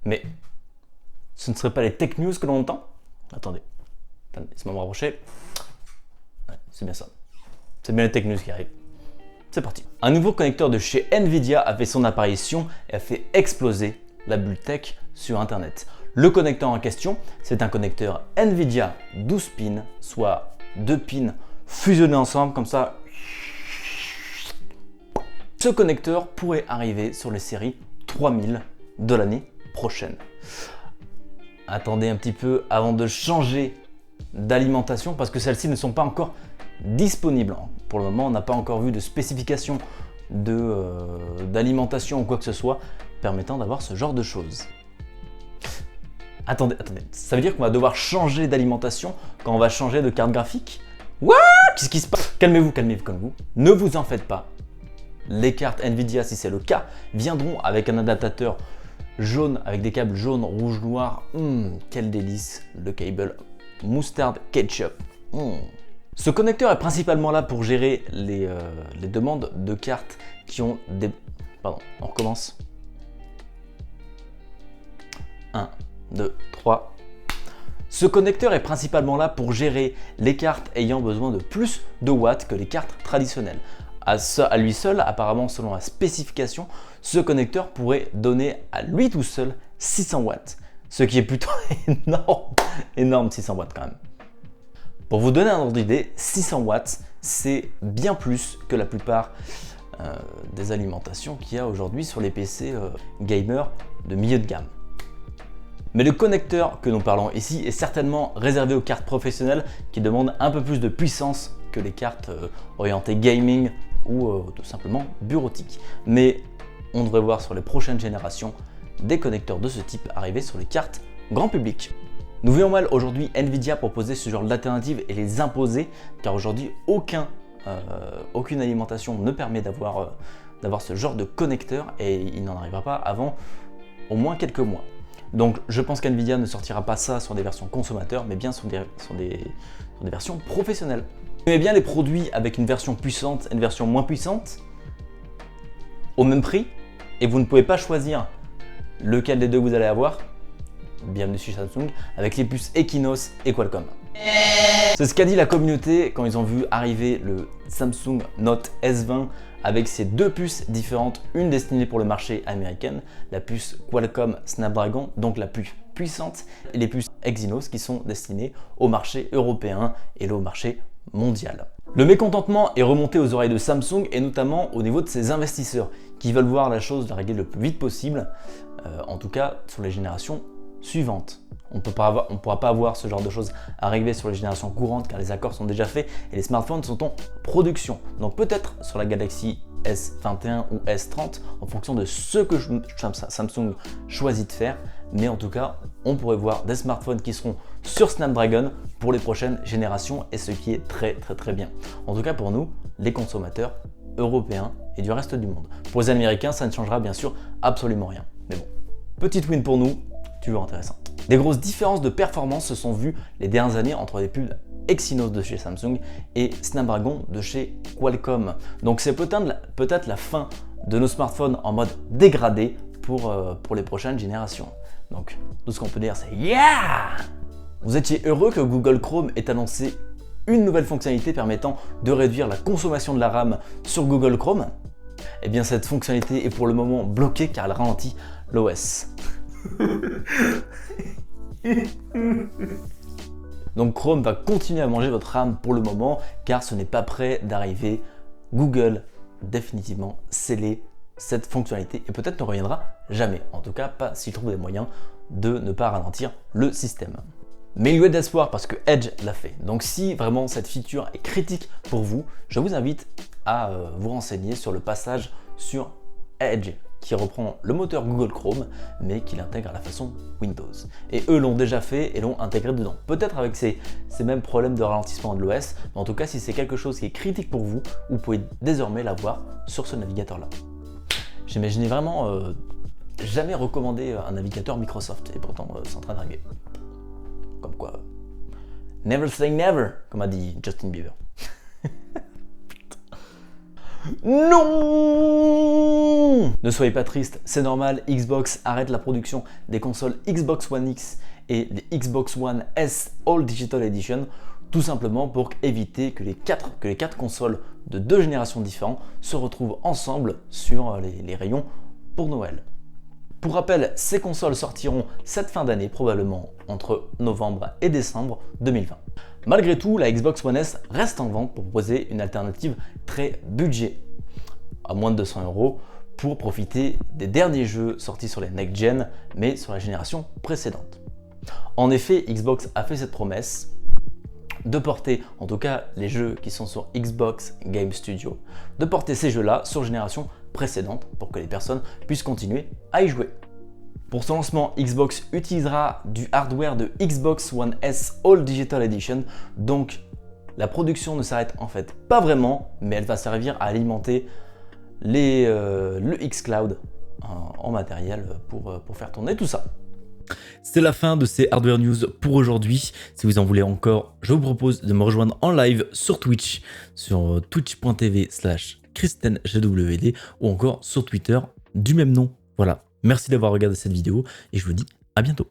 Mais ce ne serait pas les tech news que l'on entend? Attendez, laissez-moi me rapprocher. Ouais, c'est bien ça. C'est bien les tech news qui arrivent. C'est parti. Un nouveau connecteur de chez Nvidia a fait son apparition et a fait exploser la bulle tech sur Internet. Le connecteur en question, c'est un connecteur Nvidia 12 pins, soit 2 pins fusionnés ensemble comme ça. Ce connecteur pourrait arriver sur les séries 3000 de l'année prochaine. Attendez un petit peu avant de changer d'alimentation parce que celles-ci ne sont pas encore disponibles. Pour le moment, on n'a pas encore vu de spécification d'alimentation ou quoi que ce soit permettant d'avoir ce genre de choses. Attendez, ça veut dire qu'on va devoir changer d'alimentation quand on va changer de carte graphique? What? Qu'est-ce qui se passe? Calmez-vous. Ne vous en faites pas. Les cartes Nvidia, si c'est le cas, viendront avec un adaptateur jaune, avec des câbles jaunes, rouge, noir. Quel délice, le câble moutarde ketchup. Ce connecteur est principalement là pour gérer les demandes de cartes qui ont des... Pardon, on recommence. 1, 2, 3. Ce connecteur est principalement là pour gérer les cartes ayant besoin de plus de watts que les cartes traditionnelles. À lui seul, apparemment selon la spécification, ce connecteur pourrait donner à lui tout seul 600 watts. Ce qui est plutôt énorme 600 watts quand même. Pour vous donner un ordre d'idée, 600 watts, c'est bien plus que la plupart des alimentations qu'il y a aujourd'hui sur les PC gamers de milieu de gamme. Mais le connecteur que nous parlons ici est certainement réservé aux cartes professionnelles qui demandent un peu plus de puissance que les cartes orientées gaming ou tout simplement bureautiques. Mais on devrait voir sur les prochaines générations des connecteurs de ce type arriver sur les cartes grand public. Nous voyons mal aujourd'hui Nvidia proposer ce genre d'alternative et les imposer, car aujourd'hui aucune alimentation ne permet d'avoir ce genre de connecteur et il n'en arrivera pas avant au moins quelques mois. Donc je pense qu'Nvidia ne sortira pas ça sur des versions consommateurs, mais bien sur des versions professionnelles. Vous aimez bien les produits avec une version puissante et une version moins puissante, au même prix, et vous ne pouvez pas choisir lequel des deux vous allez avoir? Bienvenue chez Samsung avec les puces Exynos et Qualcomm. C'est ce qu'a dit la communauté quand ils ont vu arriver le Samsung Note S20 avec ces deux puces différentes, une destinée pour le marché américain, la puce Qualcomm Snapdragon, donc la plus puissante, et les puces Exynos qui sont destinées au marché européen et au marché mondial. Le mécontentement est remonté aux oreilles de Samsung et notamment au niveau de ses investisseurs qui veulent voir la chose régler le plus vite possible, en tout cas sur les générations suivantes. On ne pourra pas avoir ce genre de choses arriver sur les générations courantes car les accords sont déjà faits et les smartphones sont en production. Donc peut-être sur la Galaxy S21 ou S30 en fonction de ce que Samsung choisit de faire. Mais en tout cas, on pourrait voir des smartphones qui seront sur Snapdragon pour les prochaines générations et ce qui est très bien. En tout cas pour nous, les consommateurs européens et du reste du monde. Pour les Américains, ça ne changera bien sûr absolument rien. Mais bon, petite win pour nous, toujours intéressant. Des grosses différences de performance se sont vues les dernières années entre les puces Exynos de chez Samsung et Snapdragon de chez Qualcomm. Donc c'est peut-être la fin de nos smartphones en mode dégradé pour les prochaines générations. Donc tout ce qu'on peut dire c'est yeah! Vous étiez heureux que Google Chrome ait annoncé une nouvelle fonctionnalité permettant de réduire la consommation de la RAM sur Google Chrome? Eh bien cette fonctionnalité est pour le moment bloquée car elle ralentit l'OS. Donc Chrome va continuer à manger votre RAM pour le moment car ce n'est pas prêt d'arriver. Google définitivement scellé cette fonctionnalité et peut-être ne reviendra jamais. En tout cas pas s'il trouve des moyens de ne pas ralentir le système. Mais il y a d'espoir parce que Edge l'a fait. Donc si vraiment cette feature est critique pour vous, je vous invite à vous renseigner sur le passage sur Edge qui reprend le moteur Google Chrome mais qui l'intègre à la façon Windows. Et eux l'ont déjà fait et l'ont intégré dedans. Peut-être avec ces mêmes problèmes de ralentissement de l'OS, mais en tout cas si c'est quelque chose qui est critique pour vous, vous pouvez désormais l'avoir sur ce navigateur-là. J'imaginais vraiment jamais recommander un navigateur Microsoft et pourtant c'est en train d'arriver. Comme quoi, never say never, comme a dit Justin Bieber. Non! non, ne soyez pas triste, c'est normal, Xbox arrête la production des consoles Xbox One X et les Xbox One S All Digital Edition, tout simplement pour éviter que les quatre consoles de 2 générations différentes se retrouvent ensemble sur les rayons pour Noël. Pour rappel, ces consoles sortiront cette fin d'année, probablement entre novembre et décembre 2020. Malgré tout, la Xbox One S reste en vente pour proposer une alternative très budget, à moins de 200 €, pour profiter des derniers jeux sortis sur les next-gen, mais sur la génération précédente. En effet, Xbox a fait cette promesse de porter, en tout cas les jeux qui sont sur Xbox Game Studio, de porter ces jeux-là sur génération précédente pour que les personnes puissent continuer à y jouer. Pour son lancement, Xbox utilisera du hardware de Xbox One S All Digital Edition, donc la production ne s'arrête en fait pas vraiment, mais elle va servir à alimenter le xCloud en matériel pour faire tourner tout ça. C'est la fin de ces Hardware News pour aujourd'hui. Si vous en voulez encore, je vous propose de me rejoindre en live sur Twitch, sur twitch.tv/ChristenGWD ou encore sur Twitter du même nom. Voilà, merci d'avoir regardé cette vidéo et je vous dis à bientôt.